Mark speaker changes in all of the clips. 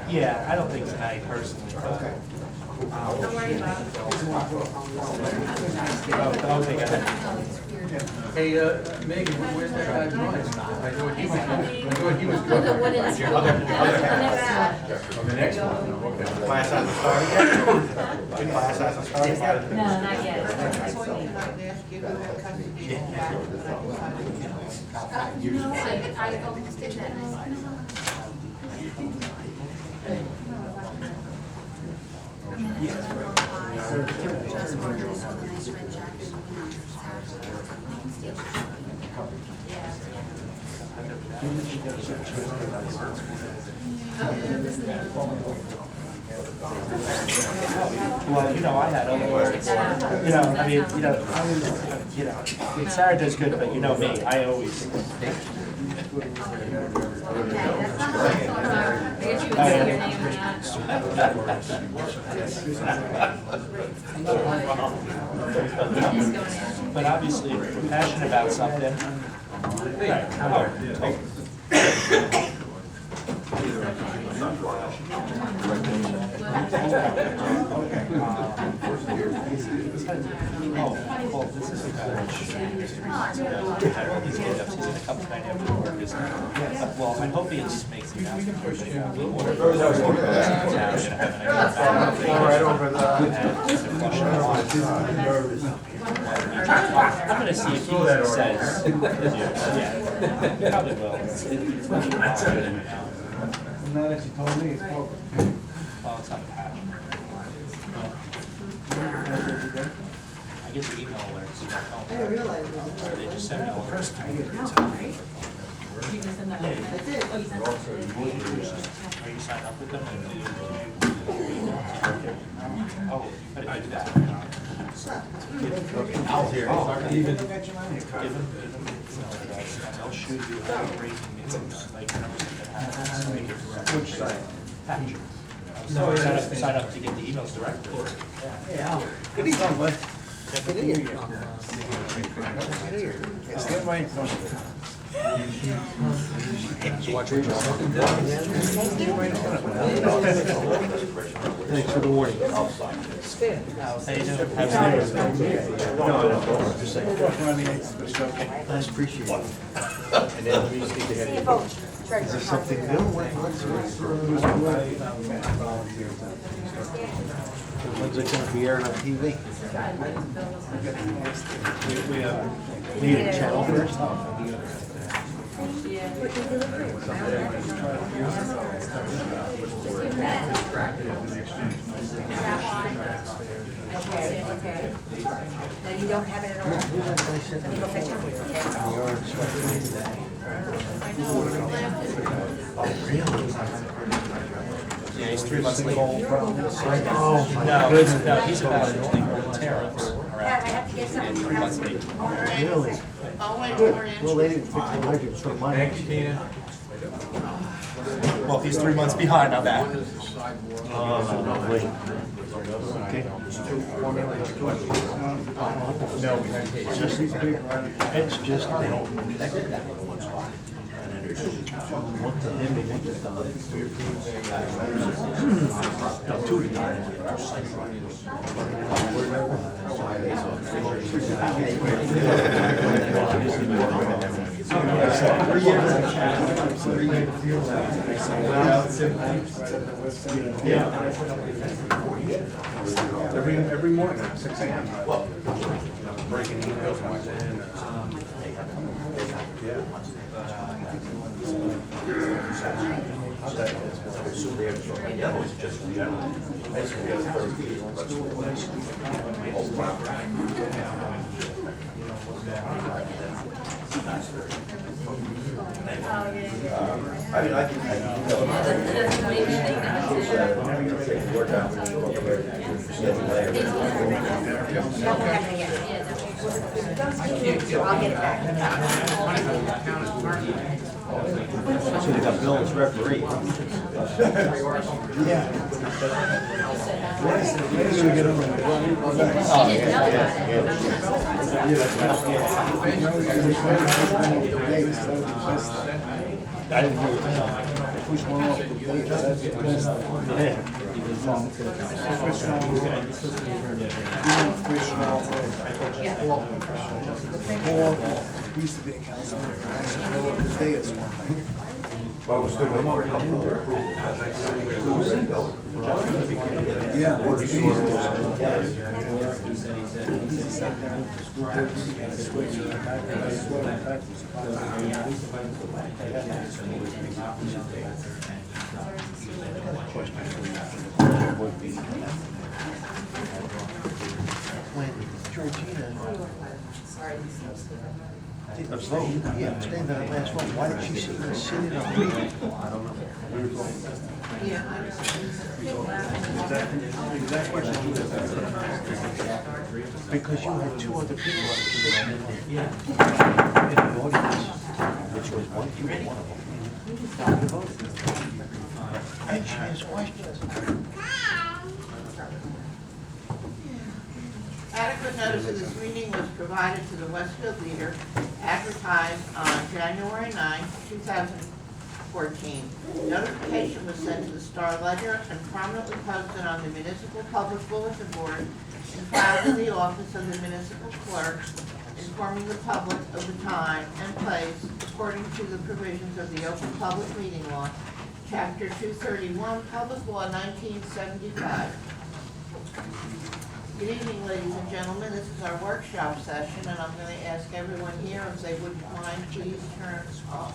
Speaker 1: Yeah, I don't think tonight personally. Okay.
Speaker 2: Don't worry about it.
Speaker 1: Okay, go ahead.
Speaker 3: Hey, Megan, where's that guy Brian? I thought he was
Speaker 2: The
Speaker 3: good.
Speaker 2: one in the.
Speaker 3: On the next one, okay.
Speaker 4: Class hasn't started yet? Class hasn't started yet?
Speaker 2: No, not yet. No, I almost did that.
Speaker 1: Well, I had other words. I mean, Sarah does good, but me, I always. But obviously, if we're passionate about something. This is a couple night after work, isn't it? Well, I'm hoping it just makes the announcement.
Speaker 4: Right over the.
Speaker 1: I'm gonna see if he says. Yeah, probably will.
Speaker 4: Now that you told me, it's poker.
Speaker 1: Well, it's not a passion. I get the email alerts. I didn't realize that. They just send me alerts. Are you signed up with them? Oh, you better do that.
Speaker 4: Al's here.
Speaker 1: Even. They'll shoot you out of breaking meetings, like, which side? Patch. So sign up to get the emails directly.
Speaker 4: Yeah. Good evening, bud. Good to hear you. Stand by. Thanks for the warning.
Speaker 1: How you doing?
Speaker 4: I appreciate it. And then we just need to head. Is there something new? When's it gonna be airing on TV?
Speaker 1: We need a channel first.
Speaker 2: Okay. No, you don't have it at all. Let me go fetch it.
Speaker 1: Yeah, he's 3 months late.
Speaker 4: Oh,
Speaker 1: No, he's about tariffs
Speaker 2: I
Speaker 1: around.
Speaker 2: have to get
Speaker 1: And
Speaker 2: something.
Speaker 1: 3 months late.
Speaker 4: really? Well, they didn't fix the budget for mine.
Speaker 3: Thanks, Tina.
Speaker 1: Well, he's 3 months behind on that.
Speaker 4: Wait. Okay. It's just. What the hell? Every morning at 6 a.m. Breaking emails from my dad.
Speaker 2: I'll get it back.
Speaker 4: So they got Bill as referee. Yeah.
Speaker 2: She didn't know about it.
Speaker 5: Push one off the plate, that's the best. Used to be a councilman, today it's one thing. Yeah.
Speaker 6: When Georgina did the vote, yeah, staying that last vote, why did she sit in a meeting? I don't know. Exact question. Because you had two other people in the audience, which was one, you were one of them. And she asked questions.
Speaker 7: Adequate notice of this meeting was provided to the Westfield Leader, advertised on January 9, 2014. Notification was sent to the Star Ledger and prominently posted on the Municipal Public Bulletin Board and filed in the office of the Municipal Clerk, informing the public of the time and place according to the provisions of the Open Public Meeting Law, Chapter 231, Public Law 1975. Good evening, ladies and gentlemen. This is our workshop session, and I'm going to ask everyone here if they wouldn't mind, please turn off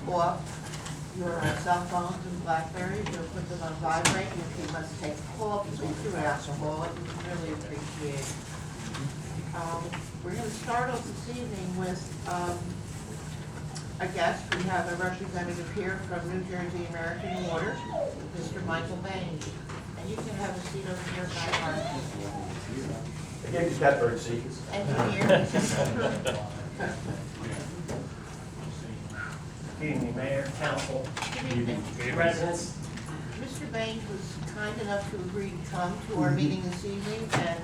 Speaker 7: your cell phones and Blackberries, or put them on vibrate. If you must take a call, please do alcohol. It would really appreciate it. We're going to start off this evening with a guest. We have a representative here from New Jersey American Water, Mr. Michael Bain. And you can have a seat over here by our
Speaker 8: Again, just got bird seats.
Speaker 7: engineer.
Speaker 8: Good evening, Mayor, Council, residents.
Speaker 7: Mr. Bain was kind enough to agree to come to our meeting this evening and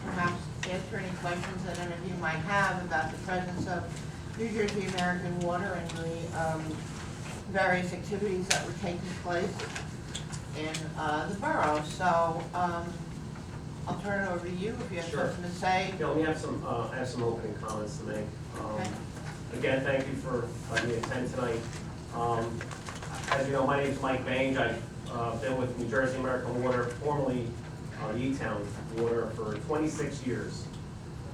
Speaker 7: perhaps answer any questions that any of you might have about the presence of New Jersey American Water and the various activities that were taking place in the borough. So I'll turn it over to you if you have
Speaker 8: Sure.
Speaker 7: something to say.
Speaker 8: Yeah, let me have some opening comments to make.
Speaker 7: Okay.
Speaker 8: Again, thank you for letting me attend tonight. As you know, my name is Mike Bange. I've been with New Jersey American Water, formerly E-Town Water, for 26 years.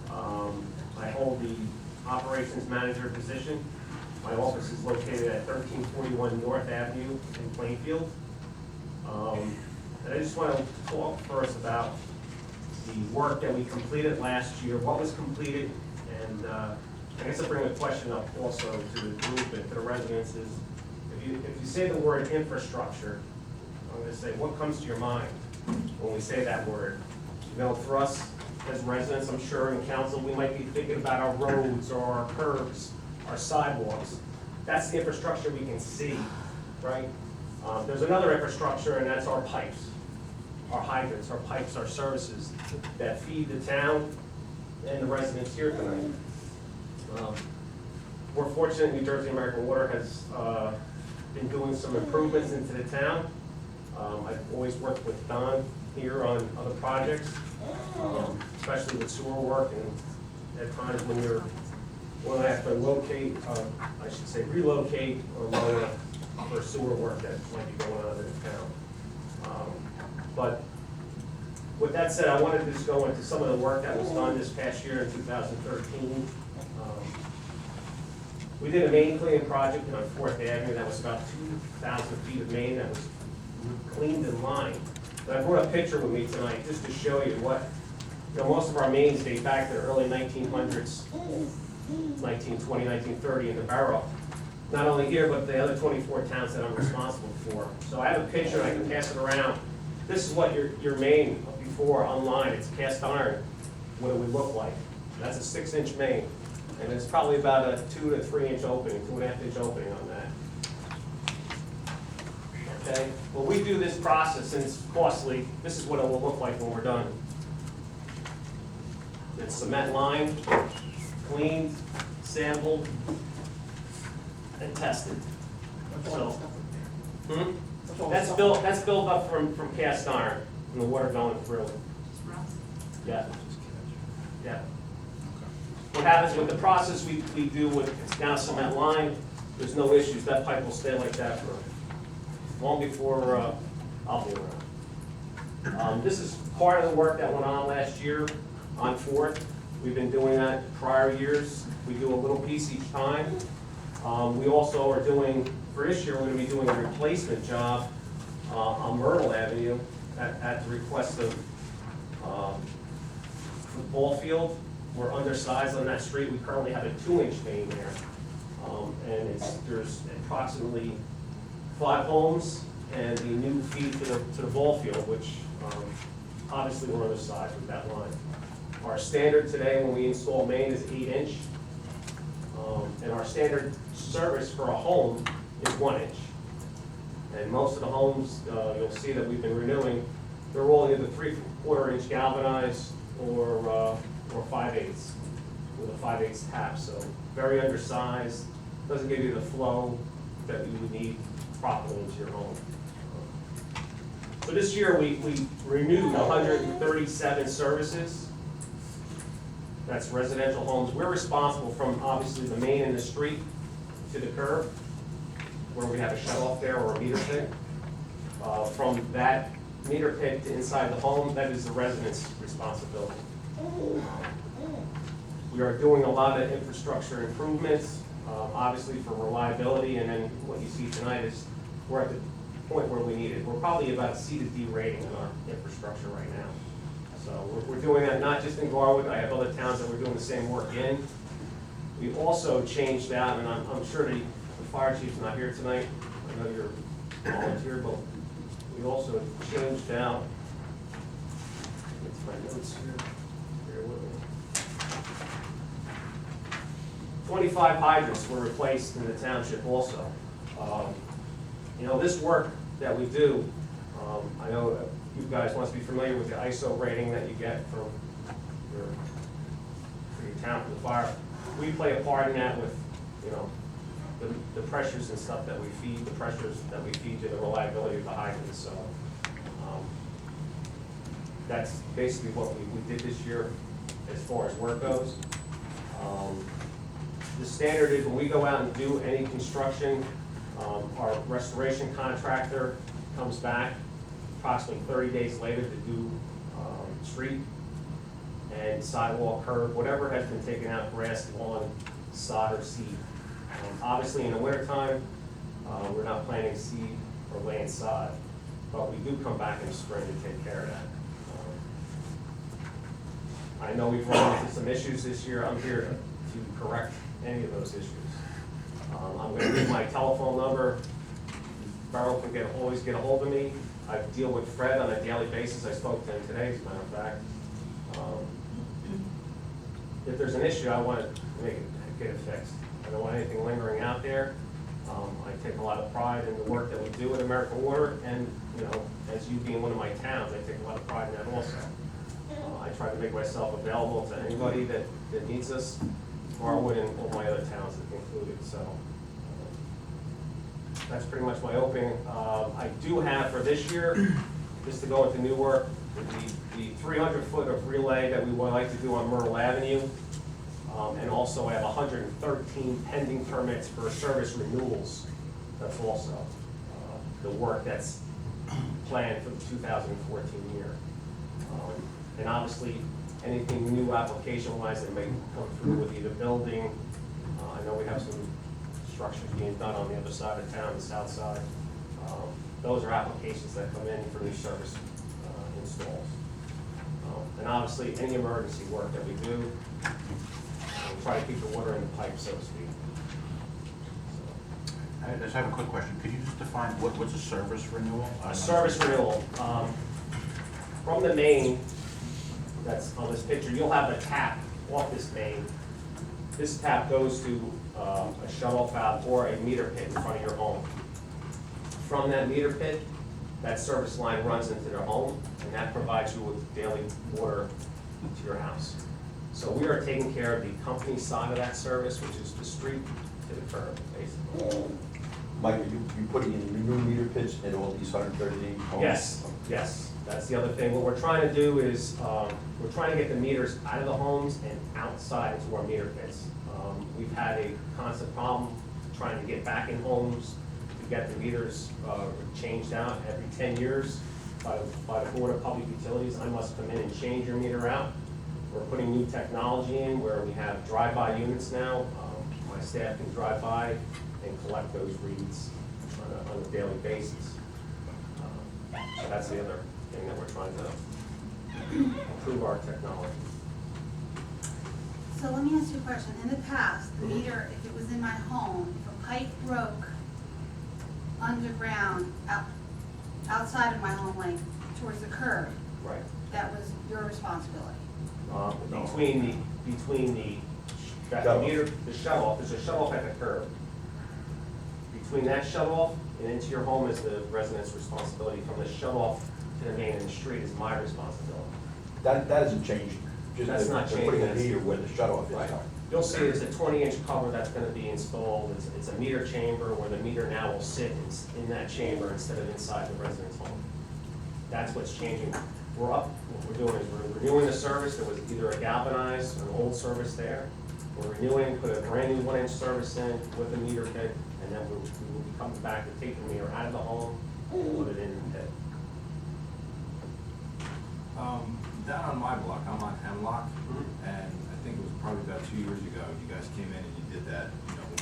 Speaker 8: I hold the operations manager position. My office is located at 1341 North Avenue in Plainfield. And I just want to talk first about the work that we completed last year, what was completed, and I guess I'll bring a question up also to the group and to the residents is, if you say the word infrastructure, I'm going to say, what comes to your mind when we say that word? You know, for us as residents, I'm sure in council, we might be thinking about our roads or our curbs, our sidewalks. That's the infrastructure we can see, right? There's another infrastructure, and that's our pipes, our hydrants, our pipes, our services that feed the town and the residents here tonight. We're fortunate New Jersey American Water has been doing some improvements into the town. I've always worked with Don here on other projects, especially with sewer work, and at times when I have to locate, I should say relocate or lower for sewer work that might be going on in the town. But with that said, I wanted to just go into some of the work that was done this past year in 2013. We did a main cleaning project on 4th Avenue that was about 2,000 feet of main that was cleaned and lined. And I brought a picture with me tonight just to show you what, most of our mains date back to the early 1900s, 1920, 1930 in the borough. Not only here, but the other 24 towns that I'm responsible for. So I have a picture, I can pass it around. This is what your main before online, it's cast iron, what it would look like. That's a 6-inch main. And it's probably about a 2 to 3 inch opening, 2.5 inch opening on that. Okay, well, we do this process and it's costly. This is what it will look like when we're done. It's cement lined, cleaned, sampled, and tested. So, that's built up from cast iron, from the water going through it. Yeah. Yeah. What happens with the process we do with, it's now cement line, there's no issues, that pipe will stay like that for long before I'll be around. This is part of the work that went on last year on Fourth. We've been doing that prior years. We do a little piece each time. We also are doing, for this year, we're gonna be doing a replacement job on Myrtle Avenue at the request of the ball field. We're undersized on that street. We currently have a 2-inch main there. And there's approximately 5 homes and the new feed to the ball field, which obviously we're undersized with that line. Our standard today when we install main is 8-inch. And our standard service for a home is 1-inch. And most of the homes, you'll see that we've been renewing, they're all either 3/4 inch galvanized or 5/8 with a 5/8 tap. So very undersized, doesn't give you the flow that you would need properly into your home. So this year we renewed 137 services. That's residential homes. We're responsible from obviously the main in the street to the curb, where we have a shut off there or a meter pit. From that meter pit to inside the home, that is the resident's responsibility. We are doing a lot of infrastructure improvements, obviously for reliability, and then what you see tonight is we're at the point where we need it. We're probably about C to D rating in our infrastructure right now. So we're doing that not just in Garwood. I have other towns that we're doing the same work in. We also changed out, and I'm sure the fire chief's not here tonight. I know you're volunteer, but we also changed out, it's my notes here, bear with me. 25 hydrants were replaced in the township also. You know, this work that we do, I know you guys must be familiar with the ISO rating that you get from your town for the fire. We play a part in that with, you know, the pressures and stuff that we feed, the pressures that we feed to the reliability of the hydrants. So that's basically what we did this year as far as work goes. The standard is when we go out and do any construction, our restoration contractor comes back approximately 30 days later to do street and sidewalk, curb, whatever has been taken out, grass, lawn, sod, or seed. Obviously in the wintertime, we're not planting seed or laying sod, but we do come back in the spring to take care of that. I know we've run into some issues this year. I'm here to correct any of those issues. I'm going to give my telephone number. Borough can always get a hold of me. I deal with Fred on a daily basis. I spoke to him today, as a matter of fact. If there's an issue, I want to get it fixed. I don't want anything lingering out there. I take a lot of pride in the work that we do at American Water, and you know, as you being one of my towns, I take a lot of pride in that also. I try to make myself available to anybody that needs us, Garwood and all my other towns included. So that's pretty much my opening. I do have for this year, just to go into new work, the 300-foot of relay that we would like to do on Myrtle Avenue. And also I have 113 pending permits for service renewals. That's also the work that's planned for the 2014 year. And obviously, anything new application-wise that may come through with either building. I know we have some construction being done on the other side of town, the south side. Those are applications that come in for new service installs. And obviously, any emergency work that we do, we try to keep the water in the pipe, so to speak.
Speaker 6: I just have a quick question. Could you just define what's a service renewal?
Speaker 8: A service renewal. From the main that's on this picture, you'll have a tap off this main. This tap goes to a shut-off valve or a meter pit in front of your home. From that meter pit, that service line runs into their home, and that provides you with daily water to your house. So we are taking care of the company side of that service, which is the street to the curb, basically.
Speaker 6: Mike, are you putting in new meter pits in all these 113 homes?
Speaker 8: Yes, that's the other thing. What we're trying to do is, we're trying to get the meters out of the homes and outside into our meter pits. We've had a constant problem trying to get back in homes to get the meters changed out every 10 years by the Board of Public Utilities. I must come in and change your meter out. We're putting new technology in where we have drive-by units now. My staff can drive by and collect those reads on a daily basis. So that's the other thing that we're trying to improve our technology.
Speaker 9: So let me ask you a question. In the past, the meter, if it was in my home, if a pipe broke underground, outside of my home, like towards the curb,
Speaker 8: Right.
Speaker 9: that was your responsibility?
Speaker 8: Between the
Speaker 6: Shut-off.
Speaker 8: meter, the shut-off, there's a shut-off at the curb. Between that shut-off and into your home is the resident's responsibility. From the shut-off to the main in the street is my responsibility.
Speaker 6: That hasn't changed. Just
Speaker 8: That's
Speaker 6: they're-
Speaker 8: not
Speaker 6: they're putting a
Speaker 8: changing.
Speaker 6: meter where the shut-off is
Speaker 8: Right.
Speaker 6: now.
Speaker 8: You'll see there's a 20-inch cover that's gonna be installed. It's a meter chamber where the meter now will sit in that chamber instead of inside the resident's home. That's what's changing. What we're doing is we're renewing the service. There was either a galvanized or an old service there. We're renewing, put a brand new 1-inch service in with a meter pit, and then we will be coming back to take the meter out of the home and put it in the pit.
Speaker 4: Down on my block, I'm on Hemlock, and I think it was probably about 2 years ago, you guys came in and you did that,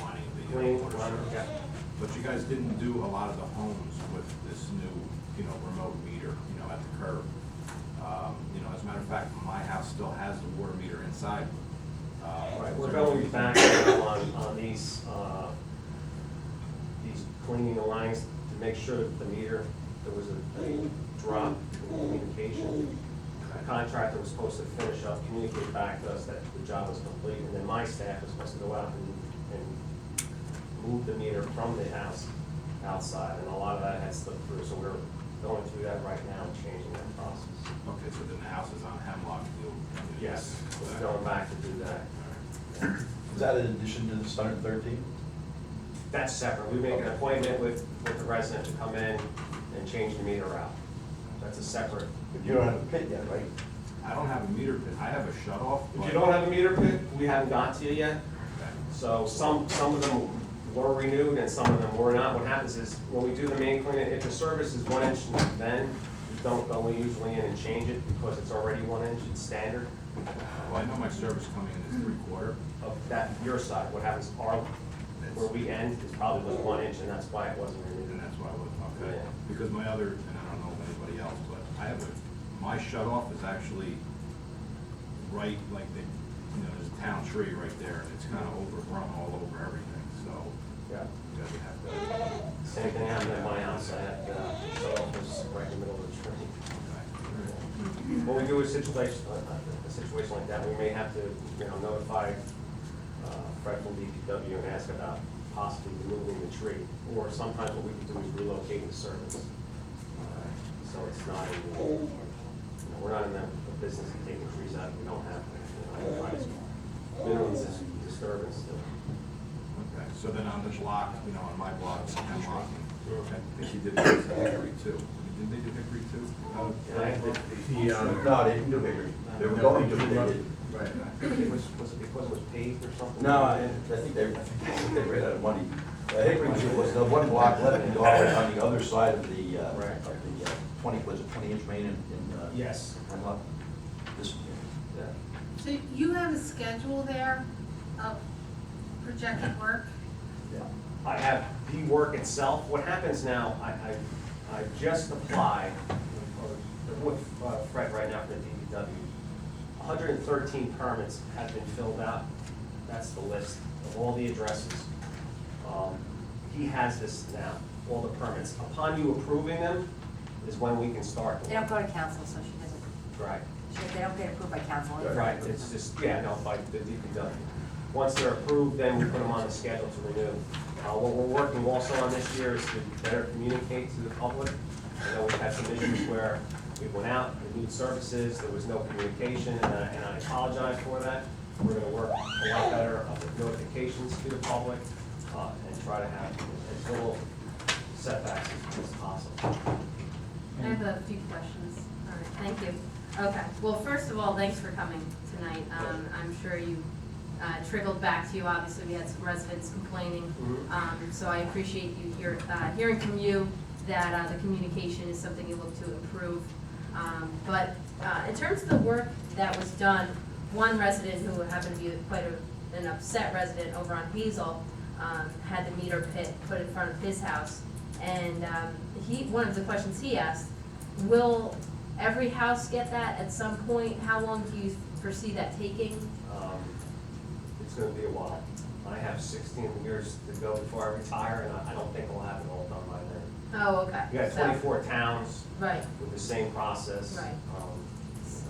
Speaker 4: wanting the
Speaker 8: Clean,
Speaker 4: water
Speaker 8: run,
Speaker 4: service.
Speaker 8: yeah.
Speaker 4: But you guys didn't do a lot of the homes with this new, remote meter, at the curb. As a matter of fact, my house still has the water meter inside.
Speaker 8: Right, we're going back now on these cleaning the lines to make sure that the meter, there was a drop in communication. The contractor was supposed to finish up, communicate back to us that the job was complete, and then my staff was supposed to go out and move the meter from the house outside, and a lot of that had slipped through, so we're going through that right now, and changing that process.
Speaker 4: Okay, so then the house is on Hemlock.
Speaker 8: Yes, we're going back to do that.
Speaker 6: Is that in addition to the 113?
Speaker 8: That's separate. We make an appointment with the resident to come in and change the meter out. That's a separate.
Speaker 6: But you don't have a pit yet, right?
Speaker 4: I don't have a meter pit, I have a shut off.
Speaker 8: If you don't have a meter pit, we haven't got to you yet.
Speaker 4: Okay.
Speaker 8: So some of them were renewed and some of them were not. What happens is when we do the main cleaning, if the service is 1 inch, then we don't go usually in and change it because it's already 1 inch, it's standard.
Speaker 4: Well, I know my service coming in is 3/4.
Speaker 8: Of that, your side, what happens, where we end is probably was 1 inch and that's why it wasn't renewed.
Speaker 4: And that's why I wasn't, okay.
Speaker 8: Yeah.
Speaker 4: Because my other, and I don't know if anybody else, but I have my shut off is actually right, like there's a town tree right there, and it's kind of overgrown all over everything, so
Speaker 8: Yeah.
Speaker 4: you guys would have to.
Speaker 8: Same thing happened at my house. I had, shut off was right in the middle of the tree.
Speaker 4: Okay.
Speaker 8: When we do a situation like that, we may have to, notify Fred from DPW and ask about possibly removing the tree. Or sometimes what we can do is relocate the service. So it's not in, we're not in the business of taking trees out if we don't have to. Minimum disturbance still.
Speaker 4: Okay, so then on the block, on my block, it's Hemlock. I think you did Hickory too. Didn't they do Hickory too?
Speaker 8: And I did,
Speaker 6: No, they didn't do Hickory. They were going to, but they did.
Speaker 4: Right.
Speaker 8: was it because it was paved or something?
Speaker 6: No, I think they ran out of money. Hickory was the one block left in Garwood on the other side of the,
Speaker 8: Right.
Speaker 6: 20-inch main in
Speaker 8: Yes.
Speaker 6: Hemlock. This,
Speaker 8: Yeah.
Speaker 9: So you have a schedule there of projected work?
Speaker 6: yeah.
Speaker 8: I have the work itself. What happens now, I just applied with Fred right now for the DPW. 113 permits have been filled out. That's the list of all the addresses. He has this now, all the permits. Upon you approving them is when we can start.
Speaker 2: They don't go to council, so she doesn't,
Speaker 8: Right.
Speaker 2: they don't get approved by council.
Speaker 8: Right, it's just, by the DPW. Once they're approved, then we put them on the schedule to renew. What we're working also on this year is to better communicate to the public. I know we've had some issues where We went out, we need services, there was no communication, and I apologize for that. We're gonna work a lot better with notifications to the public, and try to have as little setbacks as possible.
Speaker 10: I have a few questions. All right, thank you. Okay, well, first of all, thanks for coming tonight. I'm sure you trickled back to you. Obviously, we had some residents complaining. So I appreciate you hearing from you that the communication is something you look to improve. But in terms of the work that was done, one resident who happened to be quite an upset resident over on Hazel had the meter pit put in front of his house. And one of the questions he asked, will every house get that at some point? How long do you foresee that taking?
Speaker 8: It's gonna be a while. I have 16 years to go before I retire, and I don't think we'll have it all done by then.
Speaker 10: Oh, okay.
Speaker 8: We got
Speaker 10: So-
Speaker 8: 24 towns
Speaker 10: Right,
Speaker 8: with the same process.
Speaker 10: right.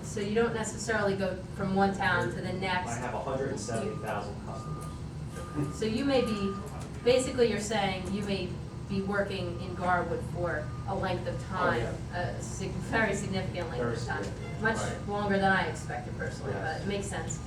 Speaker 10: So you don't necessarily go from one town to the next?
Speaker 8: I have 170,000 customers.
Speaker 10: So you may be, basically you're saying you may be working in Garwood for a length of time, very significant length
Speaker 8: Very
Speaker 10: of time.
Speaker 8: significant,
Speaker 10: Much
Speaker 8: right.
Speaker 10: longer than I expected personally, but
Speaker 8: Yes.
Speaker 10: it makes sense.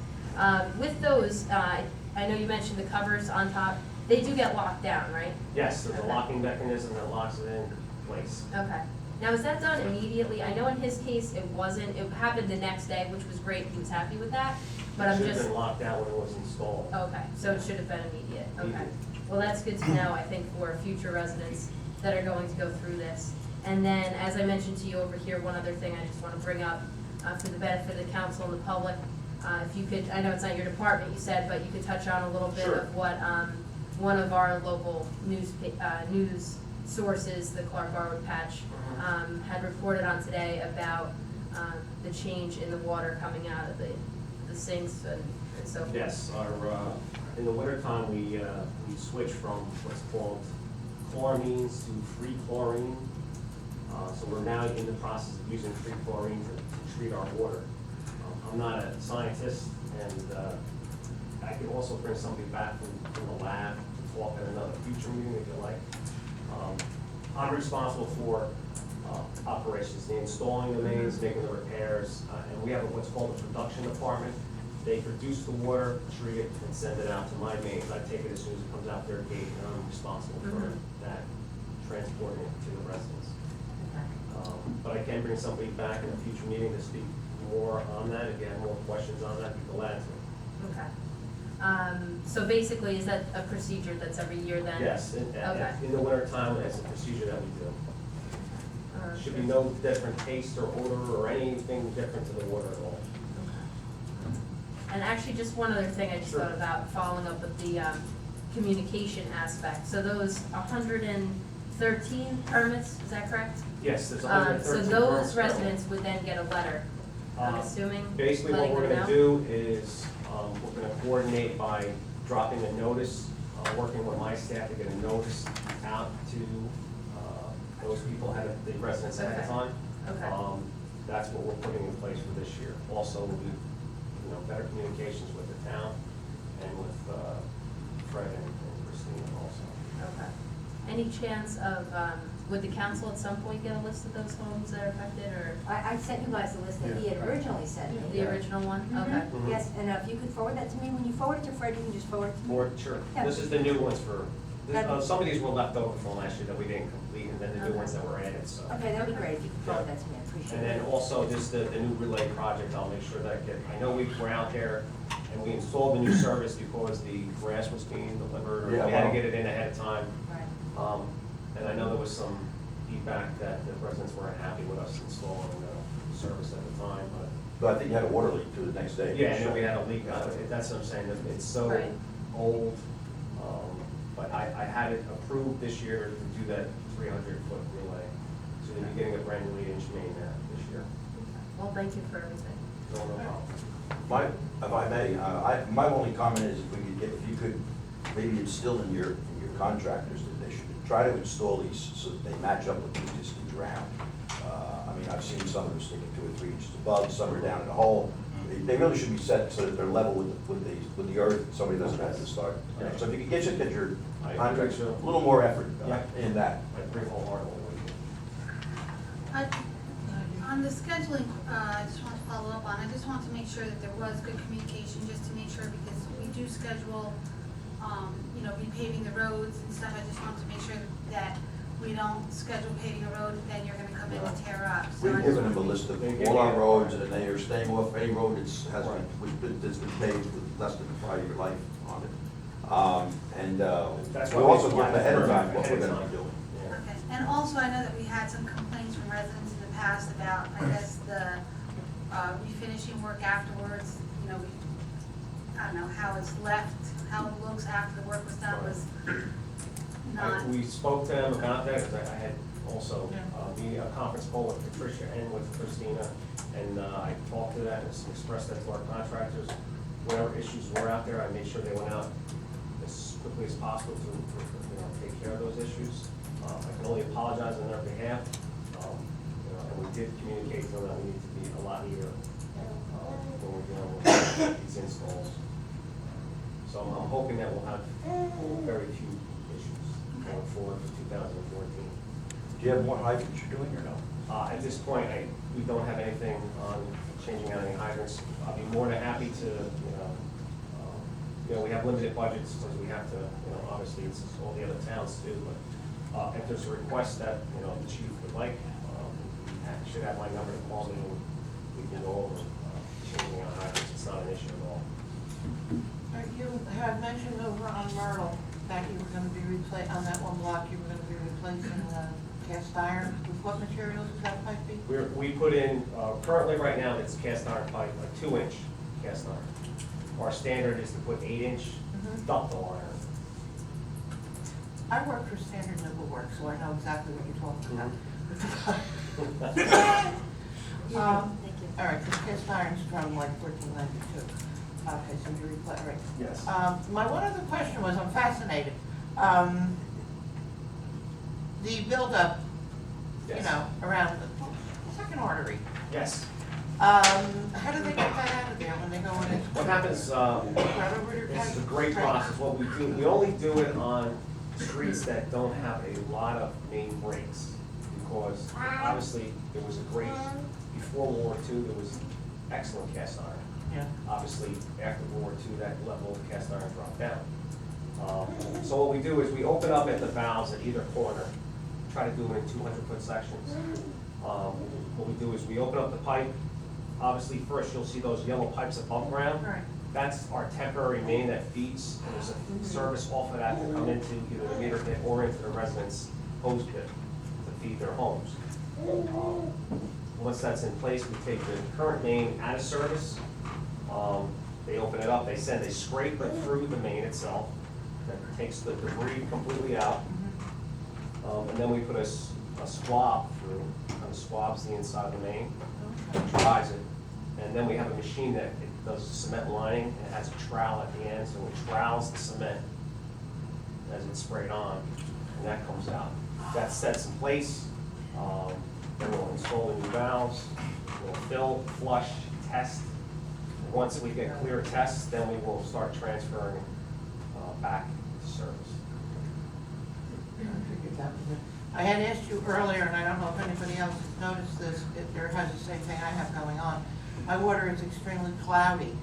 Speaker 10: With those, I know you mentioned the covers on top, they do get locked down, right?
Speaker 8: Yes, there's a
Speaker 10: Okay.
Speaker 8: locking mechanism that locks it in place.
Speaker 10: Okay. Now, is that done immediately? I know in his case, it wasn't, it happened the next day, which was great, he was happy with that, but I'm
Speaker 8: It should
Speaker 10: just.
Speaker 8: have been locked out when it was installed.
Speaker 10: Okay, so it should have been immediate, okay.
Speaker 8: Immediate.
Speaker 10: Well, that's good to know, I think, for future residents that are going to go through this. And then, as I mentioned to you over here, one other thing I just want to bring up for the benefit of the council and the public. If you could, I know it's not your department, you said, but you could touch on a little bit
Speaker 8: Sure.
Speaker 10: of what one of our local news sources, the Clark Garwood Patch, had reported on today about the change in the water coming out of the sinks and so forth.
Speaker 8: Yes, in the wintertime, we switch from what's called chloramines to free chlorine. So we're now in the process of using free chlorine to treat our water. I'm not a scientist, and I could also bring somebody back from the lab to talk at another future meeting if you like. I'm responsible for operations, the installing the mains, making the repairs, and we have what's called a production department. They produce the water, treat it, and send it out to my mains. I take it as soon as it comes out their gate, and I'm responsible for that, transporting it to the residents. But I can bring somebody back in a future meeting to speak more on that. If you have more questions on that, be glad to.
Speaker 10: Okay. So basically, is that a procedure that's every year then?
Speaker 8: Yes,
Speaker 10: Okay.
Speaker 8: in the winter time, it's a procedure that we do. Should be no different taste or odor or anything different to the water at all.
Speaker 10: Okay. And actually, just one other thing I just
Speaker 8: Sure.
Speaker 10: thought about, following up with the communication aspect. So those 113 permits, is that correct?
Speaker 8: Yes, there's
Speaker 10: So
Speaker 8: 113
Speaker 10: those
Speaker 8: permits currently.
Speaker 10: residents would then get a letter, I'm assuming,
Speaker 8: Basically, what
Speaker 10: letting
Speaker 8: we're
Speaker 10: them
Speaker 8: gonna
Speaker 10: know?
Speaker 8: do is, we're gonna coordinate by dropping a notice, working with my staff to get a notice out to, those people ahead of, the residents ahead of
Speaker 10: Okay.
Speaker 8: time.
Speaker 10: Okay.
Speaker 8: That's what we're putting in place for this year. Also, we'll do, better communications with the town and with, Fred and Christine also.
Speaker 10: Okay. Any chance of, would the council at some point get a list of those homes that are affected, or
Speaker 2: I sent you guys the list that he had originally sent me.
Speaker 10: the original one? Okay.
Speaker 8: Mhm.
Speaker 2: Yes, and if you could forward that to me, when you forward it to Fred, you can just forward it to me.
Speaker 8: Or, sure,
Speaker 2: Yeah.
Speaker 8: this is the new ones for,
Speaker 2: That'd-
Speaker 8: some of these were left over from last year that we didn't complete, and then the new
Speaker 10: Okay.
Speaker 8: ones that were added, so.
Speaker 2: Okay, that'd be great if you could forward that to me, I appreciate
Speaker 8: And
Speaker 2: it.
Speaker 8: then also just the new relay project, I'll make sure that I know we were out there and we installed the new service because the grass was being delivered, or
Speaker 6: Yeah,
Speaker 8: we had to
Speaker 6: well-
Speaker 8: get it in ahead of time.
Speaker 2: Right.
Speaker 8: And I know there was some feedback that the residents weren't happy with us installing the service at the time, but.
Speaker 6: But I think you had a water leak too the next day.
Speaker 8: Yeah, and then we had a leak out of it, that's what I'm saying, that it's so
Speaker 10: Right.
Speaker 8: old. But I had it approved this year to do that 300-foot relay. So they'll be getting a brand new 8-inch main now this year.
Speaker 10: Well, thank you for everything.
Speaker 8: No problem.
Speaker 6: If I may, my only comment is if we could get, if you could maybe instill in your contractors that they should try to install these so that they match up with the existing ground. I mean, I've seen some of them sticking 2 or 3 inches above, some are down in the hole. They really should be set so that they're level with the earth, somebody doesn't have to start. So if you could get your
Speaker 8: I agree,
Speaker 6: contractors
Speaker 8: sure.
Speaker 6: a little more effort
Speaker 8: Yeah.
Speaker 6: in that.
Speaker 8: I agree wholeheartedly with you.
Speaker 9: On the scheduling, I just want to follow up on, I just want to make sure that there was good communication, just to make sure, because we do schedule, you know, repaving the roads and stuff. I just want to make sure that we don't schedule paving a road and then you're gonna come in and tear up. So I
Speaker 6: We've
Speaker 9: just
Speaker 6: given them a
Speaker 9: want-
Speaker 6: list of all our roads, and they are staying off any road that's been paved with less than a 5-year life on it.
Speaker 8: That's
Speaker 6: We
Speaker 8: why
Speaker 6: also
Speaker 8: we
Speaker 6: give them ahead of time what
Speaker 8: ahead
Speaker 6: we're
Speaker 8: of
Speaker 6: gonna be
Speaker 8: time.
Speaker 6: doing.
Speaker 9: Okay, and also I know that we had some complaints from residents in the past about, I guess, the refinishing work afterwards, you know, I don't know, how it's left, how it looks after the work was done was not.
Speaker 8: We spoke to them about that, because I had also a conference call with Patricia and with Christina, and I talked to that and expressed that to our contractors. Whatever issues were out there, I made sure they went out as quickly as possible to, you know, take care of those issues. I can only apologize on their behalf, you know, and we did communicate to them that we need to be a lot neater when we're dealing with these installs. So I'm hoping that we'll have very few issues going forward for 2014.
Speaker 6: Do you have more hydrants you're doing or no?
Speaker 8: At this point, we don't have anything on changing out any hydrants. I'll be more than happy to, you know, we have limited budgets, because we have to, you know, obviously it's all the other towns too, but if there's a request that, you know, the chief would like, you should have my number to call me, and we can go over changing out hydrants. It's not an issue at all.
Speaker 7: You had mentioned over on Myrtle that you were gonna be on that one block, you were gonna be replacing cast iron. With what materials is that pipe be?
Speaker 8: We put in, currently right now, it's cast iron pipe, a 2-inch cast iron. Our standard is to put 8-inch ductile iron.
Speaker 7: I work for Standard Nickel Works, so I know exactly what you're talking about.
Speaker 10: Thank you.
Speaker 7: All right, because cast iron's from like 1492. Okay, so you replace, right.
Speaker 8: Yes.
Speaker 7: My one other question was, I'm fascinated. The buildup, you
Speaker 8: Yes.
Speaker 7: know, around the second artery.
Speaker 8: Yes.
Speaker 7: How do they get that out of there when they go in?
Speaker 8: What happens, this is a great process. What we do, we only do it on streets that don't have a lot of main breaks, because obviously there was a great, before World War II, there was excellent cast iron.
Speaker 7: Yeah.
Speaker 8: Obviously, after World War II, that level of cast iron dropped down. So what we do is we open up at the valves at either corner, try to do them in 200-foot sections. What we do is we open up the pipe. Obviously, first you'll see those yellow pipes above ground.
Speaker 7: Right.
Speaker 8: That's our temporary main that feeds, and there's a service off of that to come into either the meter pit or into the residence hose pit to feed their homes. Once that's in place, we take the current main out of service. They open it up, they scrape it through the main itself, that takes the debris completely out. And then we put a swab through, kind of swabs the inside of the main, dries it, and then we have a machine that it does cement lining, and it has a trowel at the end, so it trowels the cement as it's sprayed on, and that comes out. That sets in place, then we'll install the new valves, we'll fill, flush, test. Once we get clear tests, then we will start transferring back to service.
Speaker 7: I had asked you earlier, and I don't know if anybody else has noticed this, if there has the same thing I have going on. My water is extremely cloudy,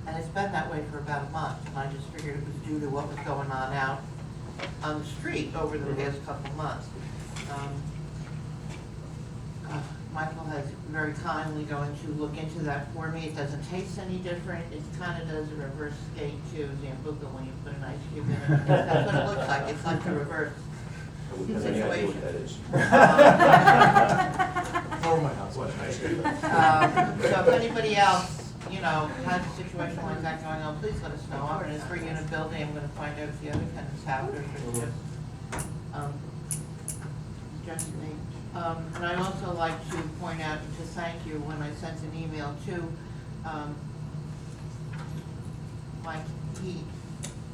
Speaker 7: and it's been that way for about a month, and I just figured it was due to what was going on out on the street over the past couple of months. Michael has very kindly going to look into that for me. It doesn't taste any different. It kind of does a reverse skate to Zambuca when you put an ice cube in it. That's what it looks like. It's like the reverse
Speaker 6: I wouldn't have any idea what that is.
Speaker 5: Over my house, what, nice.
Speaker 7: So if anybody else, you know, has a situation like that going on, please let us know. I'm in a 3-unit building. I'm going to find out if the other tenants have it, or if it's just me. And I'd also like to point out and to thank you when I sent an email to Mike. He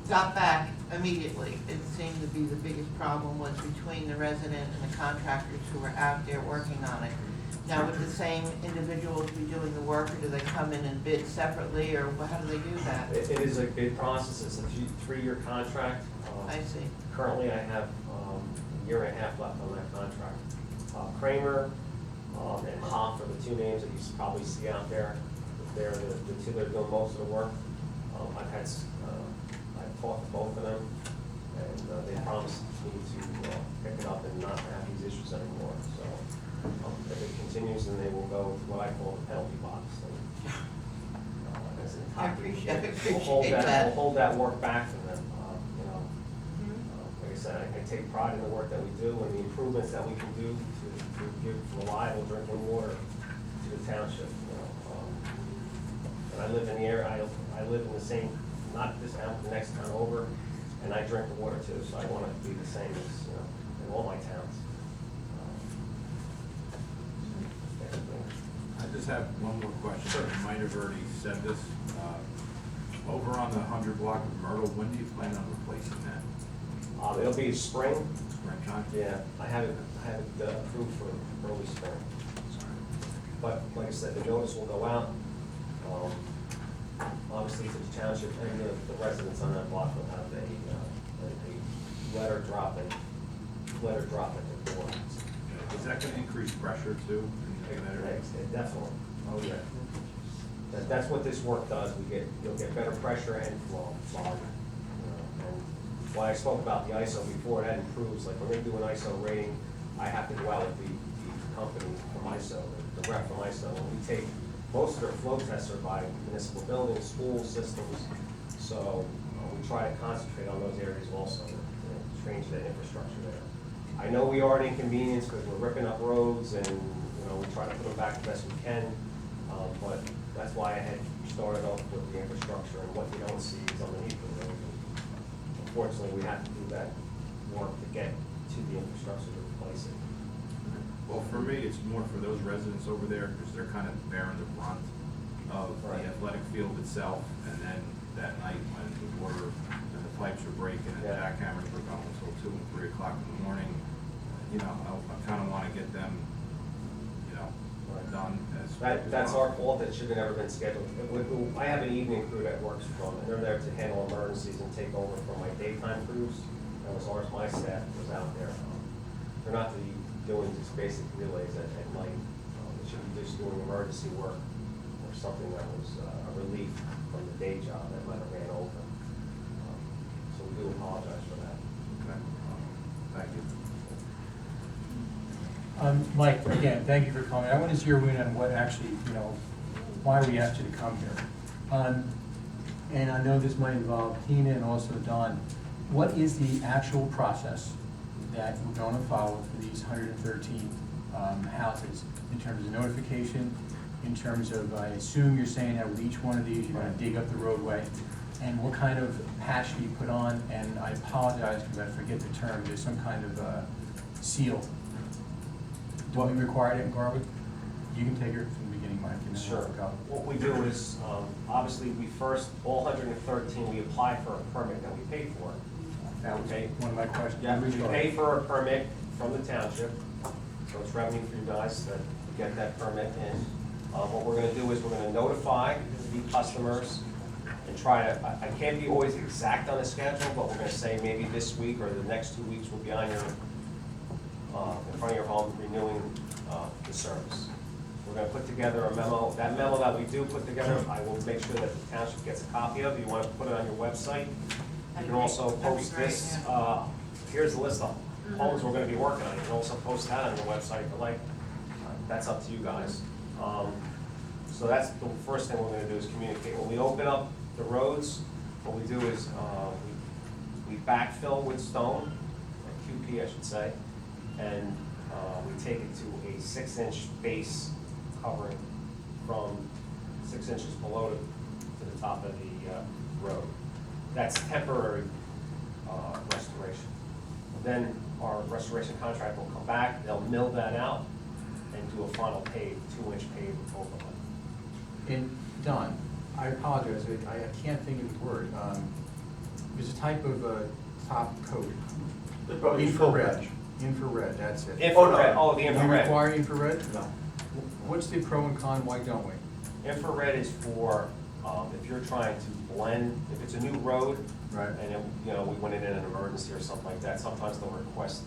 Speaker 7: got back immediately. It seemed to be the biggest problem was between the resident and the contractors who were out there working on it. Now, would the same individuals be doing the work, or do they come in and bid separately, or how do they do that?
Speaker 8: It is a bid process. It's a 3-year contract.
Speaker 7: I see.
Speaker 8: Currently, I have a year and a half left on that contract. Kramer and Hoff are the two names that you probably see out there. They're the two that are doing most of the work. I've talked to both of them, and they promised me to pick it up and not have these issues anymore. So if it continues, then they will go to what I call the penalty box. And,
Speaker 7: I appreciate
Speaker 8: we'll hold that work back from them, you know. Like I said, I take pride in the work that we do and the improvements that we can do to give reliable drinking water to the township, you know. And I live in the area, I live in the same, not this town, but the next town over, and I drink the water too, so I want it to be the same as, you know, in all my towns.
Speaker 4: I just have one more question. You might have already said this. Over on the 100 block of Myrtle, when do you plan on replacing that?
Speaker 8: It'll be spring.
Speaker 4: Springtime?
Speaker 8: Yeah, I have it approved for early spring.
Speaker 4: Sorry.
Speaker 8: But like I said, the notice will go out, obviously to the township, and the residents on that block will have a letter drop at the door.
Speaker 4: Is that going to increase pressure too? in that area?
Speaker 8: Definitely, oh yeah. That's what this work does, you'll get better pressure and flow, volume. And why I spoke about the ISO before, that improves, like when they do an ISO rating, I have to go out with the company from ISO, the rep from ISO, and we take, most of their flow tests are by municipal buildings, school systems, so we try to concentrate on those areas also, to change that infrastructure there. I know we are an inconvenience because we're ripping up roads and, you know, we try to put them back the best we can, but that's why I had started off with the infrastructure, and what you don't see is underneath the road. Unfortunately, we have to do that work to get to the infrastructure to replace it.
Speaker 4: Well, for me, it's more for those residents over there, because they're kind of bearing the brunt of
Speaker 8: Right.
Speaker 4: the athletic field itself, and then that night when the water and the pipes are breaking and
Speaker 8: Yeah.
Speaker 4: jackhammers were going until 2 and 3 o'clock in the morning, you know, I kind of want to get them, you know, done as quick as
Speaker 8: That's
Speaker 4: possible.
Speaker 8: our fault, that should have never been scheduled. I have an evening crew that works from, and they're there to handle emergencies and take over from my daytime crews. And as far as my staff was out there, they're not doing just basic relays at night. They should be just doing emergency work or something that was a relief from the day job that might have ran over. So we do apologize for that.
Speaker 4: Okay. Thank you.
Speaker 3: Mike, again, thank you for coming. I want to zero in on what actually, you know, why we asked you to come here. And I know this might involve Tina and also Don. What is the actual process that we're going to follow for these 113 houses in terms of notification, in terms of, I assume you're saying that with each one of these, you're going to dig up the roadway, and what kind of patch do you put on? And I apologize because I forget the term, there's some kind of seal. Do we require it in Garwood? You can take it from the beginning, Mike, and then
Speaker 8: Sure.
Speaker 3: we'll go.
Speaker 8: What we do is, obviously, all 113, we apply for a permit that we pay for.
Speaker 3: That was
Speaker 8: Okay.
Speaker 3: one of my questions.
Speaker 8: Yeah, we pay for a permit from the township, so it's revenue for you guys to get that permit in. What we're gonna do is we're gonna notify the customers and try to, I can't be always exact on the schedule, but we're gonna say maybe this week or the next 2 weeks we'll be on your, in front of your home renewing the service. We're gonna put together a memo. That memo that we do put together, I will make sure that the township gets a copy of. You wanna put it on your website. You can also post this, here's the list of homes we're gonna be working on. You can also post that on your website if you like. That's up to you guys. So that's the first thing we're gonna do is communicate. When we open up the roads, what we do is, we backfill with stone, like QP I should say, and we take it to a 6-inch base covering from 6 inches below to the top of the road. That's temporary restoration. Then our restoration contract will come back, they'll mill that out and do a final pave, 2-inch pave overlay.
Speaker 3: And Don, I apologize, I can't think of the word. There's a type of top coat. Infrared. Infrared, that's it.
Speaker 8: Infrared, oh, the
Speaker 3: Do we
Speaker 8: infrared.
Speaker 3: require infrared?
Speaker 8: No.
Speaker 3: What's the pro and con, why don't we?
Speaker 8: Infrared is for, if you're trying to blend, if it's a new road
Speaker 3: Right.
Speaker 11: And, you know, we went in an emergency or something like that, sometimes they'll request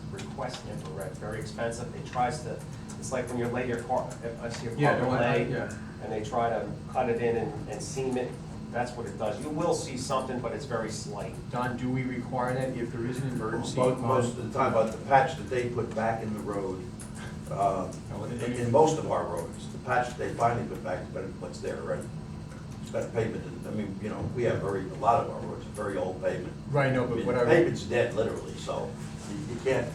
Speaker 11: infrared, very expensive. It tries to, it's like when you lay your car, if I see a
Speaker 3: Yeah,
Speaker 11: car
Speaker 3: no,
Speaker 11: lay,
Speaker 3: yeah.
Speaker 11: and they try to cut it in and seam it, that's what it does. You will see something, but it's very slight.
Speaker 3: Don, do we require that if there is an emergency?
Speaker 6: Most of the time, but the patch that they put back in the road, in most of our roads, the patch that they finally put back is better than what's there already. It's better pavement than, I mean, you know, we have a lot of our roads, are very old pavement.
Speaker 3: Right, no,
Speaker 6: I
Speaker 3: but
Speaker 6: mean,
Speaker 3: what I.
Speaker 6: Pavement's dead, literally, so you can't,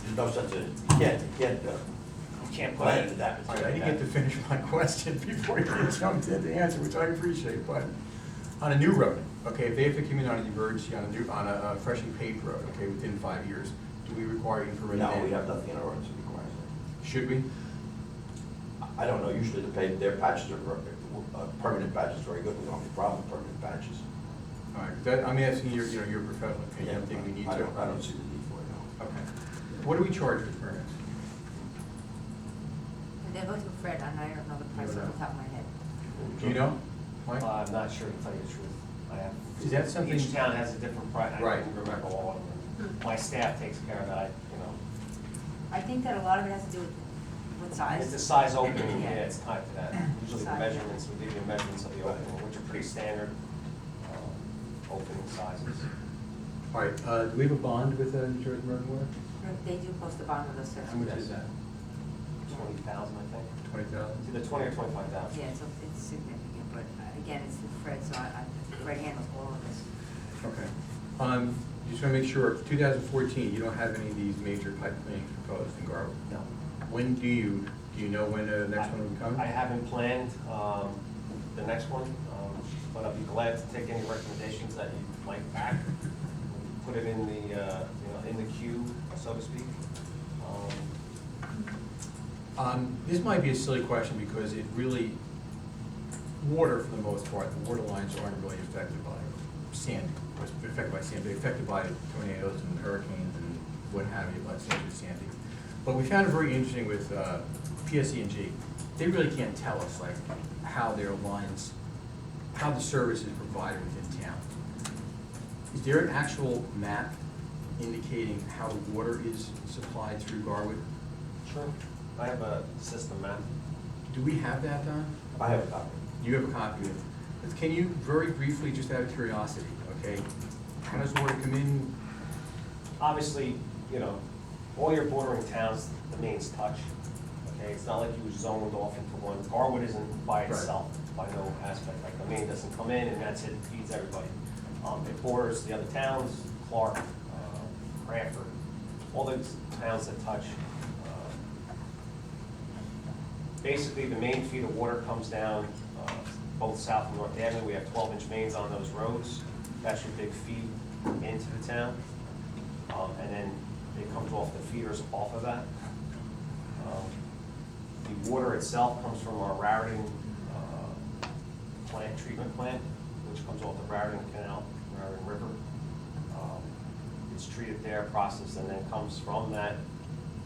Speaker 6: there's no sense in, you can't
Speaker 11: You can't put
Speaker 6: plan
Speaker 11: it
Speaker 6: into that.
Speaker 3: All right, I didn't get to finish my question before you jumped in to answer, which I appreciate, but on a new road, okay, if they have to come in on an emergency on a freshly paved road, okay, within 5 years, do we require infrared?
Speaker 6: No,
Speaker 3: then?
Speaker 6: we have nothing in our ordinance that requires that.
Speaker 3: Should we?
Speaker 6: I don't know, usually their patches are, permanent patches are very good, we don't have a problem with permanent patches.
Speaker 3: All right, that, I'm asking your, you know, your professional opinion, I think we need to.
Speaker 6: I don't see the need for it, no.
Speaker 3: Okay. What do we charge for permits?
Speaker 2: They'll go through Fred, and I don't know the price off the top of my head.
Speaker 3: Do you know, Mike?
Speaker 11: I'm not sure, to tell you the truth. I have.
Speaker 3: Is that something-
Speaker 11: Each town has a different price. I
Speaker 3: Right.
Speaker 11: don't remember all of them. My staff takes care of that, you know.
Speaker 2: I think that a lot of it has to do with size.
Speaker 11: It's the size opening,
Speaker 2: Yeah.
Speaker 11: yeah, it's tied to that. Usually the
Speaker 2: Size, yeah.
Speaker 11: measurements, we give you measurements of the opening, which are pretty standard opening sizes.
Speaker 3: All right, do we have a bond with New Jersey American Water?
Speaker 2: They do post a bond with us, sir.
Speaker 3: How much is that?
Speaker 11: 20,000, I think.
Speaker 3: 20,000?
Speaker 11: It's either 20 or 25,000.
Speaker 2: Yeah, it's significant, but again, it's through Fred, so Fred handles all of this.
Speaker 3: Okay. Just want to make sure, 2014, you don't have any of these major pipe cleanings proposed in Garwood?
Speaker 11: No.
Speaker 3: When do you know when the next one will come?
Speaker 11: I haven't planned the next one, but I'll be glad to take any recommendations that you'd like back. Put it in the, you know, in the queue, so to speak.
Speaker 3: This might be a silly question because it really, water for the most part, the water lines aren't really affected by sand, affected by sand, they're affected by tornadoes and hurricanes and what have you, let's say with Sandy. But we found it very interesting with PSE&G. They really can't tell us like how their lines, how the service is provided within town. Is there an actual map indicating how the water is supplied through Garwood?
Speaker 11: Sure. I have a system map.
Speaker 3: Do we have that, Don?
Speaker 6: I have a copy.
Speaker 3: You have a copy of it. Can you very briefly, just out of curiosity, okay, how does water come in?
Speaker 11: Obviously, you know, all your bordering towns, the mains touch. Okay, it's not like you zoned off into one. Garwood isn't by
Speaker 3: Right.
Speaker 11: itself, by no aspect. Like the main doesn't come in and that's it, feeds everybody. It borders the other towns, Clark, Cranford, all those towns that touch. Basically, the main feed of water comes down both South and North Avenue. We have 12-inch mains on those roads. That's your big feed into the town. And then it comes off the feeders off of that. The water itself comes from our Raritan treatment plant, which comes off the Raritan Canal, Raritan River. It's treated there, processed, and then comes from that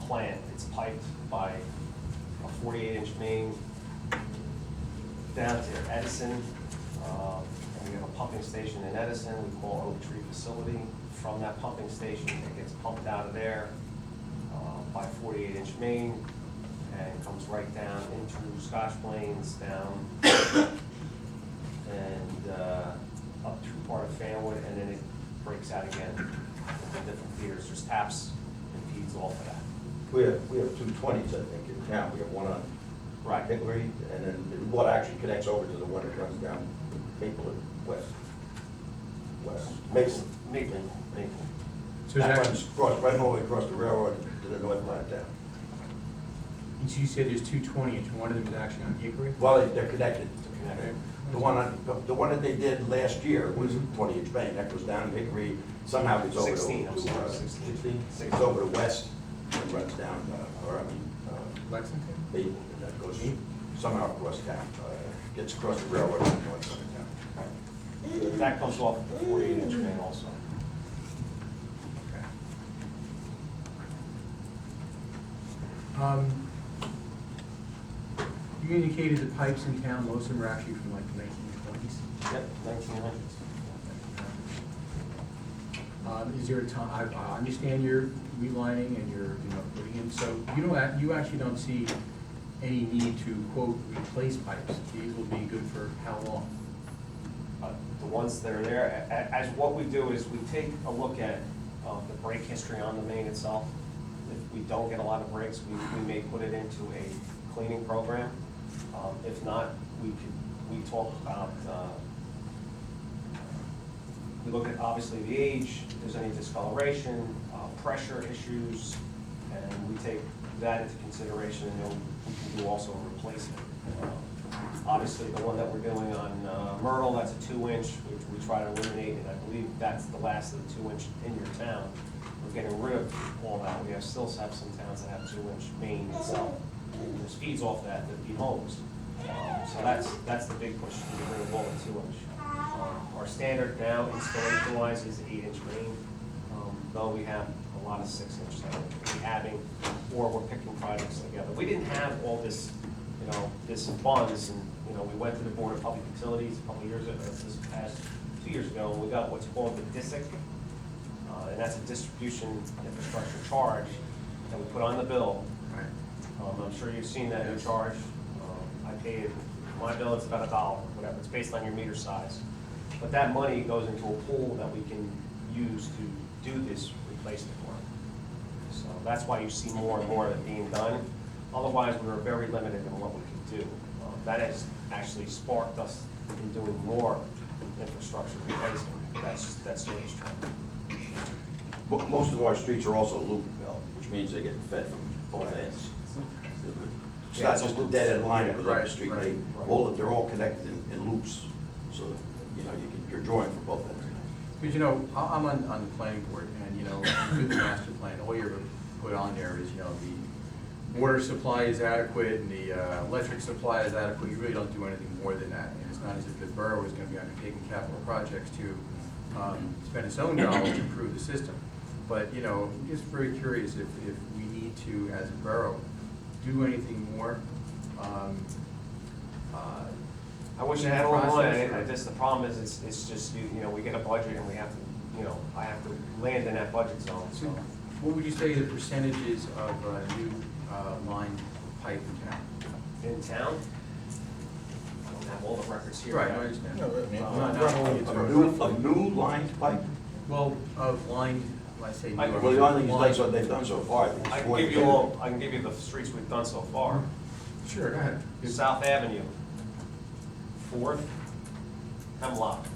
Speaker 11: plant. It's piped by a 48-inch main down to Edison. And we have a pumping station in Edison we call Oak Tree Facility. From that pumping station, it gets pumped out of there by 48-inch main and comes right down into Scotch Plains, down and up through part of Fanwood, and then it breaks out again into different feeders. There's taps and feeds off of that.
Speaker 6: We have 2 20s, I think, in town. We have one on Hickory, and then the water actually connects over to the one that runs down Maple and West. Mason.
Speaker 11: Maple.
Speaker 3: So
Speaker 6: That
Speaker 3: is
Speaker 6: runs right all the way across the railroad to the north line of town.
Speaker 3: so you said there's 220-inch, one of them is actually on Hickory?
Speaker 6: Well, they're connected.
Speaker 11: Okay.
Speaker 6: The one that they did last year was a 20-inch main. That goes down Hickory, somehow gets over to
Speaker 11: 16, I'm sorry,
Speaker 6: 16. It's over to West and runs down,
Speaker 3: Lexington?
Speaker 6: Maple, and that goes somehow across town, gets across the railroad to the north side of town.
Speaker 11: That comes off the 48-inch main also.
Speaker 3: Okay. You indicated the pipes in town, most of them are actually from like the 1920s.
Speaker 11: Yep, 1900s.
Speaker 3: Is there a time, I understand you're relining and you're, putting in, so you actually don't see any need to, quote, replace pipes? These will be good for how long?
Speaker 11: The ones that are there, as what we do is we take a look at the break history on the main itself. If we don't get a lot of breaks, we may put it into a cleaning program. If not, we talk about, we look at obviously the age, if there's any discoloration, pressure issues, and we take that into consideration, and then we can do also a replacement. Obviously, the one that we're doing on Myrtle, that's a 2-inch, which we try to eliminate, and I believe that's the last of the 2-inch in your town. We're getting rid of all that. We still have some towns that have 2-inch main itself. And there's feeds off that be hosed. So that's the big push, to get rid of all the 2-inch. Our standard now, installation-wise, is 8-inch main, though we have a lot of 6-inch that we're having, or we're picking projects together. We didn't have all this, this funds, and, we went to the Board of Public Utilities a couple of years ago, this past 2 years ago, and we got what's called the DISIC, and that's a distribution infrastructure charge that we put on the bill. I'm sure you've seen that new charge. I pay it, my bill, it's about $1, whatever, it's based on your meter size. But that money goes into a pool that we can use to do this replacement work. So that's why you see more and more of it being done. Otherwise, we were very limited in what we could do. That has actually sparked us in doing more infrastructure replacement. That's James' trend.
Speaker 6: Most of our streets are also loop, which means they get fed from both ends. It's not just a dead end line that goes up the street, they're all connected in loops, so, you're drawing from both ends.
Speaker 3: Because, I'm on the planning board, and, with the master plan, all you're put on there is, the water supply is adequate, and the electric supply is adequate. You really don't do anything more than that, and it's not as if the borough is gonna be undertaking capital projects to spend its own dollars to improve the system. But, I'm just very curious if we need to, as a borough, do anything more.
Speaker 11: I wish I had all the money. The problem is, it's just, we get a budget and we have to, I have to land in that budget zone, so.
Speaker 3: What would you say the percentages of new line pipe in town?
Speaker 11: In town, I don't have all the records here.
Speaker 3: Right, I understand.
Speaker 6: A new lined pipe?
Speaker 3: Well, of line, I say new.
Speaker 6: Well, the only thing is what they've done so far.
Speaker 11: I can give you the streets we've done so far.
Speaker 3: Sure, go ahead.
Speaker 11: South Avenue, 4th, Hemlock.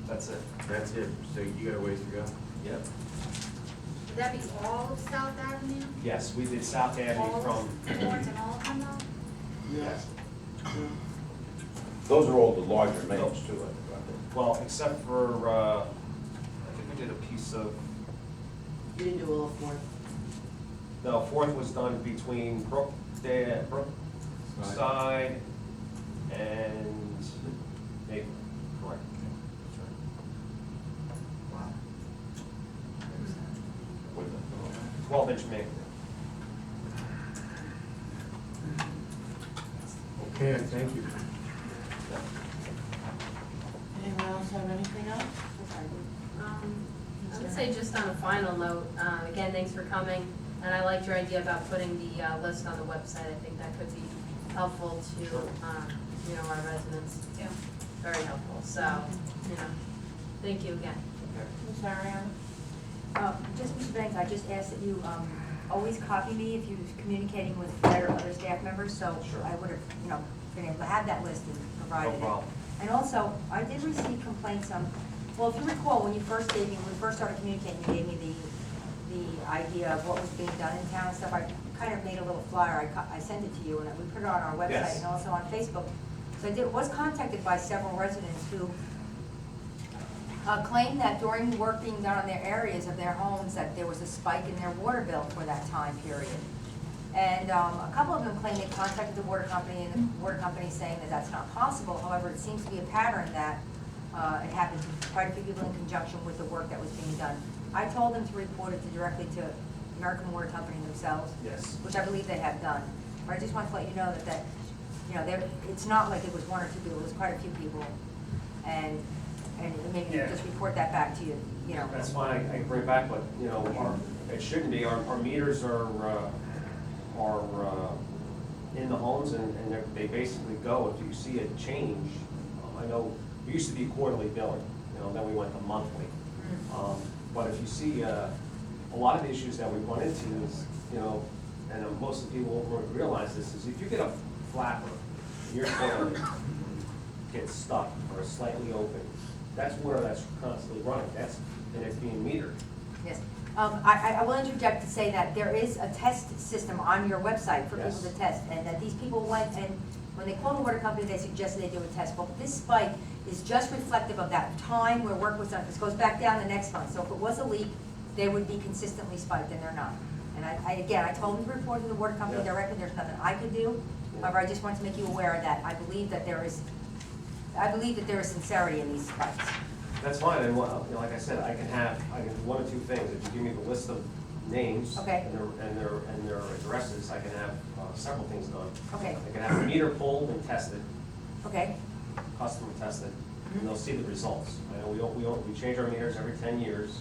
Speaker 11: That's it.
Speaker 3: That's it, so you got a ways to go.
Speaker 11: Yep.
Speaker 9: Would that be all of South Avenue?
Speaker 11: Yes, we did South Avenue
Speaker 9: All
Speaker 11: from.
Speaker 9: of Lawrence and all of them though?
Speaker 11: Yes.
Speaker 6: Those are all the larger mains too, I think, aren't they?
Speaker 11: Well, except for, I think we did a piece of,
Speaker 7: You didn't do all of Fourth.
Speaker 11: no, 4th was done between Brookside and Maple, correct.
Speaker 3: Wow.
Speaker 11: 12-inch Maple.
Speaker 3: Okay, thank you.
Speaker 7: Anyone else have anything else?
Speaker 10: I would say just on a final note, again, thanks for coming, and I liked your idea about putting the list on the website. I think that could be helpful to, our residents.
Speaker 9: Yeah.
Speaker 10: Very helpful, so, thank you again.
Speaker 7: Ms. Ariana?
Speaker 2: Just, Mr. Banks, I just ask that you always copy me if you're communicating with Fred or other staff members, so
Speaker 11: Sure.
Speaker 2: I would have, been able to have that list and provided it.
Speaker 11: problem.
Speaker 2: And also, I did receive complaints well, if you recall, when we first started communicating, you gave me the idea of what was being done in town and stuff. I kind of made a little flyer, I sent it to you, and we put it on our website
Speaker 11: Yes.
Speaker 2: and also on Facebook. So I was contacted by several residents who claimed that during work being done on their areas of their homes, that there was a spike in their water bill for that time period. And a couple of them claimed they contacted the water company, and the water company saying that that's not possible. However, it seems to be a pattern that it happened to quite a few people in conjunction with the work that was being done. I told them to report it directly to American Water Company themselves,
Speaker 11: Yes.
Speaker 2: which I believe they have done. But I just want to let you know that you know, it's not like it was one or two people, it was quite a few people. And maybe
Speaker 8: Yeah.
Speaker 2: just report that back to you, you know.
Speaker 8: That's why I bring back, but, you know, it shouldn't be, our meters are in the homes, and they basically go, if you see a change, I know, it used to be quarterly billing, you know, then we went to monthly. But if you see, a lot of the issues that we run into is, you know, and most of the people won't realize this, is if you get a flapper, and your toilet gets stuck or slightly open, that's water that's constantly running, and it's being metered.
Speaker 2: Yes. I will interject to say that there is a test system on your website for people
Speaker 8: Yes.
Speaker 2: to test, and that these people went and, when they called the water company, they suggested they do a test. Well, this spike is just reflective of that time where work was done. This goes back down the next month. So if it was a leak, they would be consistently spiked, and they're not. And again, I told them to report to the water company
Speaker 8: Yeah.
Speaker 2: directly. There's nothing I could do.
Speaker 8: Yeah.
Speaker 2: However, I just want to make you aware that I believe that there is sincerity in these spikes.
Speaker 8: That's fine, and, well, you know, like I said, I can do one of two things. If you give me the list of names
Speaker 2: Okay.
Speaker 8: and their addresses, I can have several things done.
Speaker 2: Okay.
Speaker 8: I can have a meter pulled and tested,
Speaker 2: Okay?
Speaker 8: customer tested, and they'll see the results. I know we change our meters every 10 years,